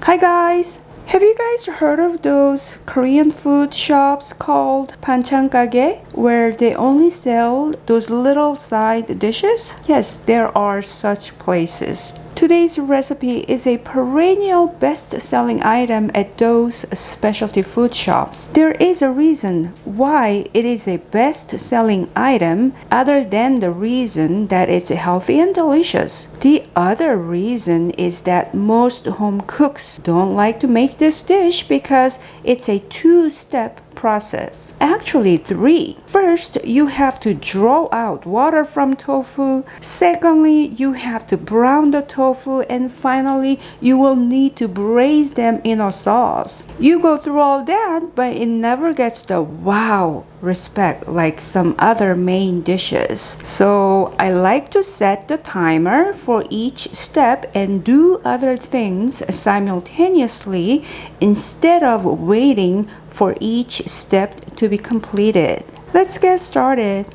Hi guys! Have you guys heard of those Korean food shops called Banchan 가게, where they only sell those little side dishes? Yes, there are such places. Today's recipe is a perennial best-selling item at those specialty food shops. There is a reason why it is a best-selling item other than the reason that it's healthy and delicious. The other reason is that most home cooks don't like to make this dish because it's a two-step process. Actually, three. First, you have to draw out water from tofu. Secondly, you have to brown the tofu. And finally, you will need to braise them in a sauce. You go through all that, but it never gets the wow respect like some other main dishes. So I like to set the timer for each step and do other things simultaneously instead of waiting for each step to be completed. Let's get started.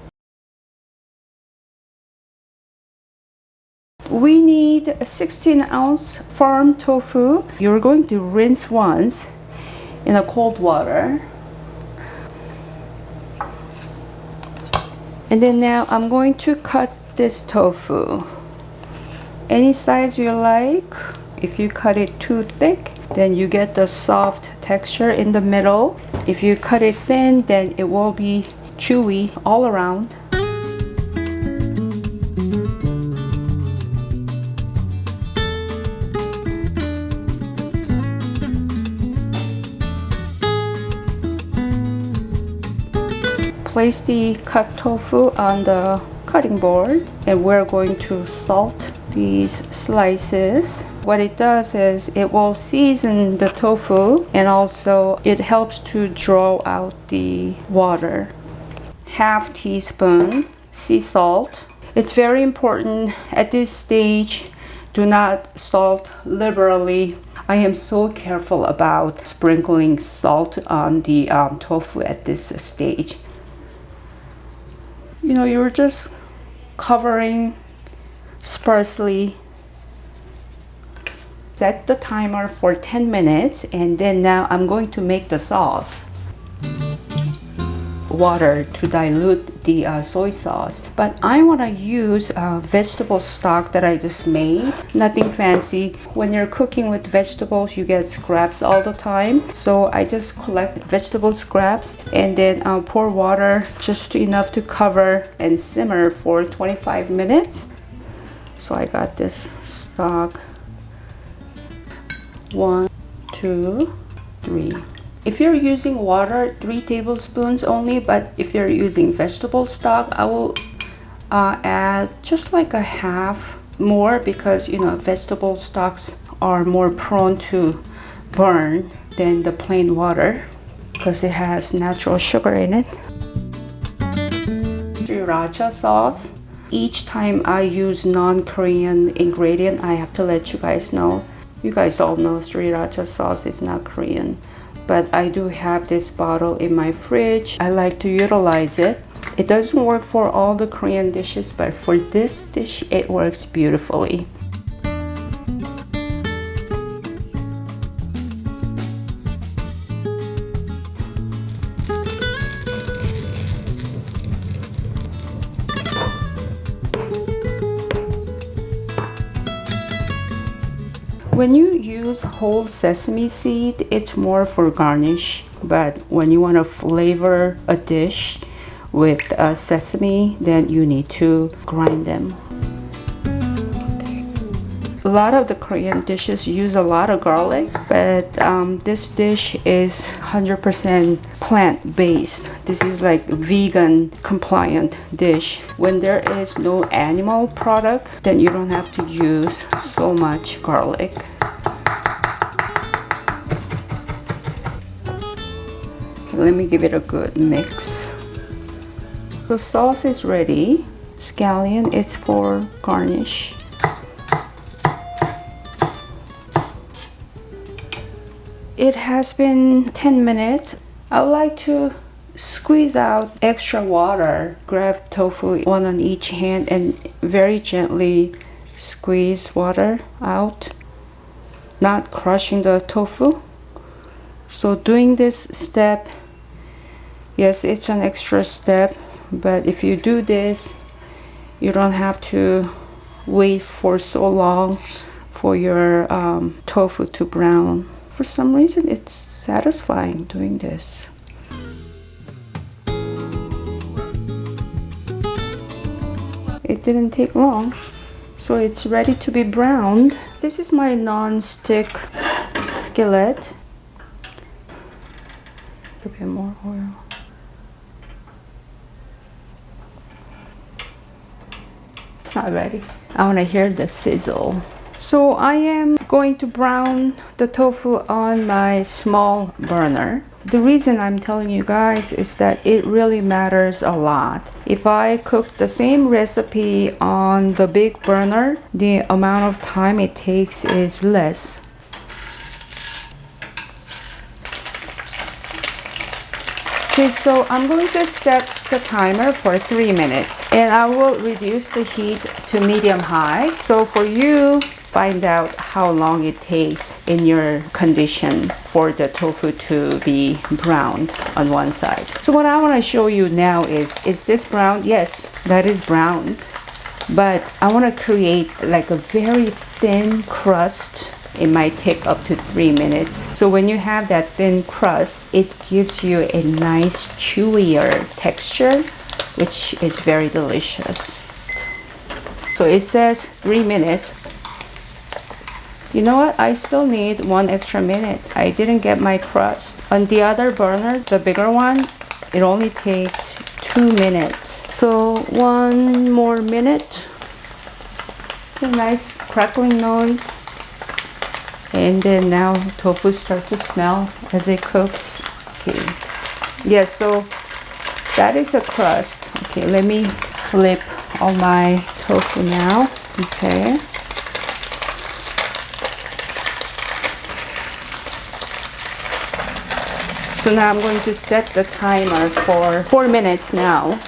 We need a 16-ounce farm tofu. You're going to rinse once in a cold water. And then now I'm going to cut this tofu any size you like. If you cut it too thick, then you get the soft texture in the middle. If you cut it thin, then it will be chewy all around. Place the cut tofu on the cutting board, and we're going to salt these slices. What it does is it will season the tofu, and also it helps to draw out the water. Half teaspoon sea salt. It's very important at this stage, do not salt liberally. I am so careful about sprinkling salt on the tofu at this stage. You know, you're just covering sparsely. Set the timer for 10 minutes, and then now I'm going to make the sauce. Water to dilute the soy sauce, but I want to use vegetable stock that I just made. Nothing fancy. When you're cooking with vegetables, you get scraps all the time, so I just collect vegetable scraps and then pour water just enough to cover and simmer for 25 minutes. So I got this stock. 1, 2, 3. If you're using water, 3 tablespoons only, but if you're using vegetable stock, I will add just like a half more, because you know vegetable stocks are more prone to burn than the plain water because it has natural sugar in it. Sriracha sauce. Each time I use non-Korean ingredient, I have to let you guys know. You guys all know sriracha sauce is not Korean, but I do have this bottle in my fridge. I like to utilize it. It doesn't work for all the Korean dishes, but for this dish it works beautifully. When you use whole sesame seed, it's more for garnish, but when you want to flavor a dish with sesame, then you need to grind them. Okay. A lot of the Korean dishes use a lot of garlic, but this dish is 100% plant-based. This is like vegan compliant dish. When there is no animal product, then you don't have to use so much garlic. Let me give it a good mix. The sauce is ready. Scallion is for garnish. It has been 10 minutes. I would like to squeeze out extra water. Grab tofu, one on each hand, and very gently squeeze water out. not crushing the tofu. So doing this step, yes, it's an extra step, but if you do this, you don't have to wait for so long for your tofu to brown. For some reason, it's satisfying doing this. It didn't take long, so it's ready to be browned. This is my non-stick skillet. A bit more oil. It's not ready. I want to hear the sizzle. So I am going to brown the tofu on my small burner. The reason I'm telling you guys is that it really matters a lot. If I cook the same recipe on the big burner, the amount of time it takes is less. Okay, so I'm going to set the timer for 3 minutes and I will reduce the heat to medium high. So for you, find out how long it takes in your condition for the tofu to be browned on one side. So what I want to show you now is this brown? Yes, that is brown. But I want to create like a very thin crust. It might take up to 3 minutes. So when you have that thin crust, it gives you a nice chewier texture, which is very delicious. So it says 3 minutes. You know what? I still need 1 extra minute. I didn't get my crust. On the other burner, the bigger one, it only takes 2 minutes. So 1 more minute. A nice crackling noise. And then now tofu starts to smell as it cooks. Okay. Yeah, so that is a crust. Okay, let me flip all my tofu now. Okay. So now I'm going to set the timer for 4 minutes now.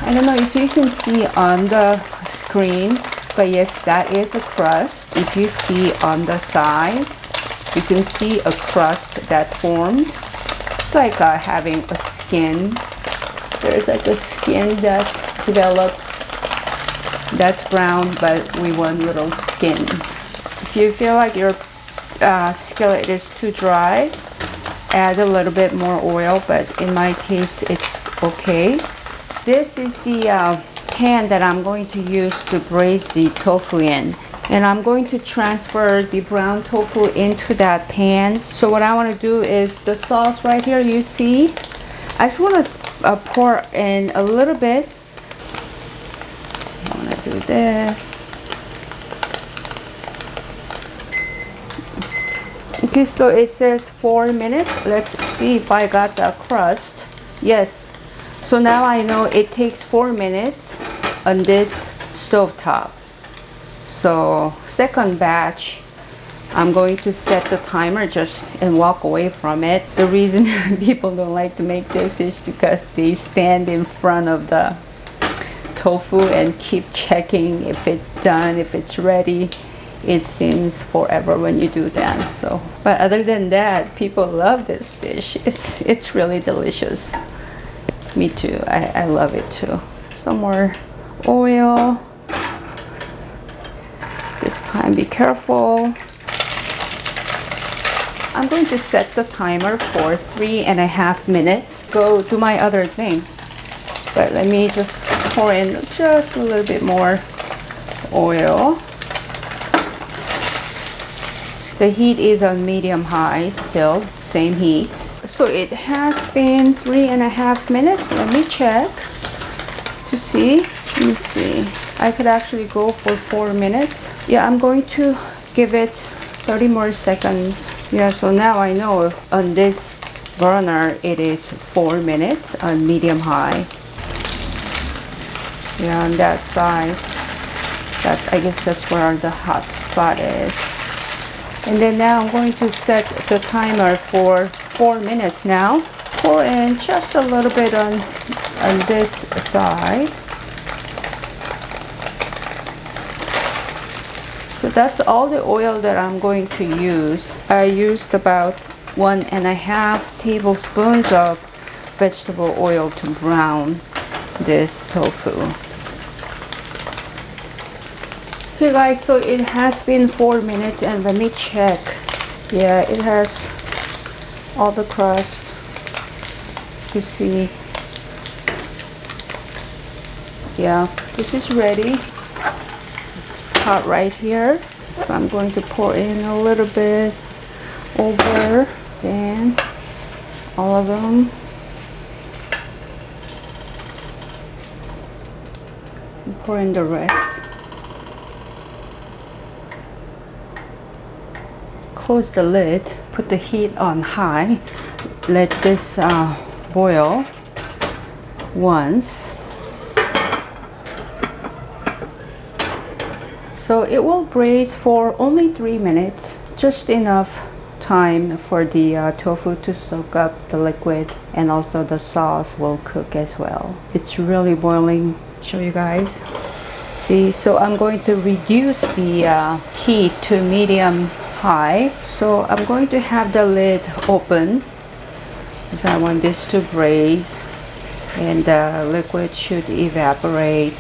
I don't know if you can see on the screen, but yes, that is a crust. If you see on the side, you can see a crust that formed. It's like having a skin. There's like a skin that developed. That's brown, but we want little skin. If you feel like your skillet is too dry, add a little bit more oil, but in my case, it's okay. This is the pan that I'm going to use to braise the tofu in, and I'm going to transfer the brown tofu into that pan. So what I want to do is the sauce right here, you see, I just want to pour in a little bit. I want to do this. Okay, so it says 4 minutes. Let's see if I got the crust. Yes. So now I know it takes 4 minutes on this stove top. So second batch, I'm going to set the timer just and walk away from it. The reason people don't like to make this is because they stand in front of the tofu and keep checking if it's done, if it's ready. It seems forever when you do that. So, but other than that, people love this dish. It's really delicious. Me too. I love it too. Some more oil. This time be careful. I'm going to set the timer for 3.5 minutes. Go do my other thing. But let me just pour in just a little bit more oil. The heat is on medium high still, same heat. So it has been 3.5 minutes. Let me check to see. Let me see. I could actually go for 4 minutes. Yeah, I'm going to give it 30 more seconds. Yeah, so now I know on this burner it is 4 minutes on medium high. Yeah, on that side. I guess that's where the hot spot is. And then now I'm going to set the timer for 4 minutes now. Pour in just a little bit on this side. So that's all the oil that I'm going to use. I used about 1.5 tablespoons of vegetable oil to brown this tofu. Okay guys, so it has been 4 minutes and let me check. Yeah, it has all the crust to see. Yeah, this is ready. It's pot right here. So I'm going to pour in a little bit over, then all of them. And pour in the rest. Close the lid, put the heat on high, let this boil once. So it will braise for only 3 minutes, just enough time for the tofu to soak up the liquid, and also the sauce will cook as well. It's really boiling. Show you guys. See, so I'm going to reduce the heat to medium high. So I'm going to have the lid open because I want this to braise and the liquid should evaporate.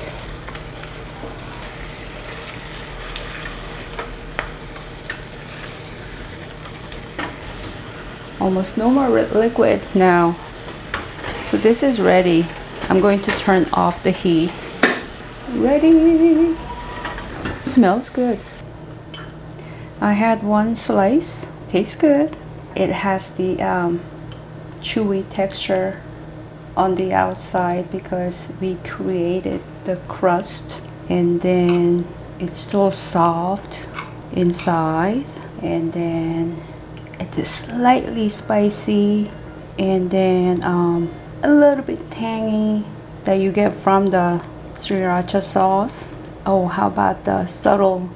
Almost no more liquid now. So this is ready. I'm going to turn off the heat. Ready. Smells good. I had one slice. Tastes good. It has the chewy texture on the outside because we created the crust, and then it's still soft inside, and then it's slightly spicy, and then a little bit tangy that you get from the sriracha sauce. Oh, how about the subtle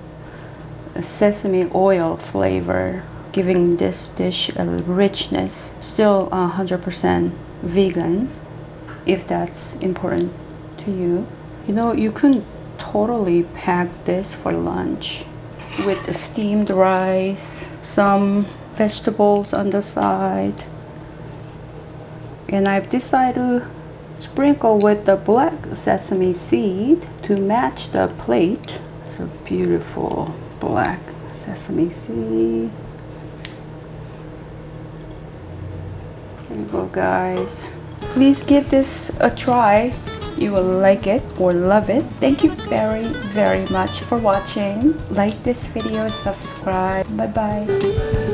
sesame oil flavor, giving this dish a richness. Still 100% vegan, if that's important to you. You know, you can totally pack this for lunch with the steamed rice, some vegetables on the side, and I've decided to sprinkle with the black sesame seed to match the plate. It's a beautiful black sesame seed. Here you go, guys. Please give this a try. You will like it or love it. Thank you very, very much for watching. Like this video, subscribe. Bye bye.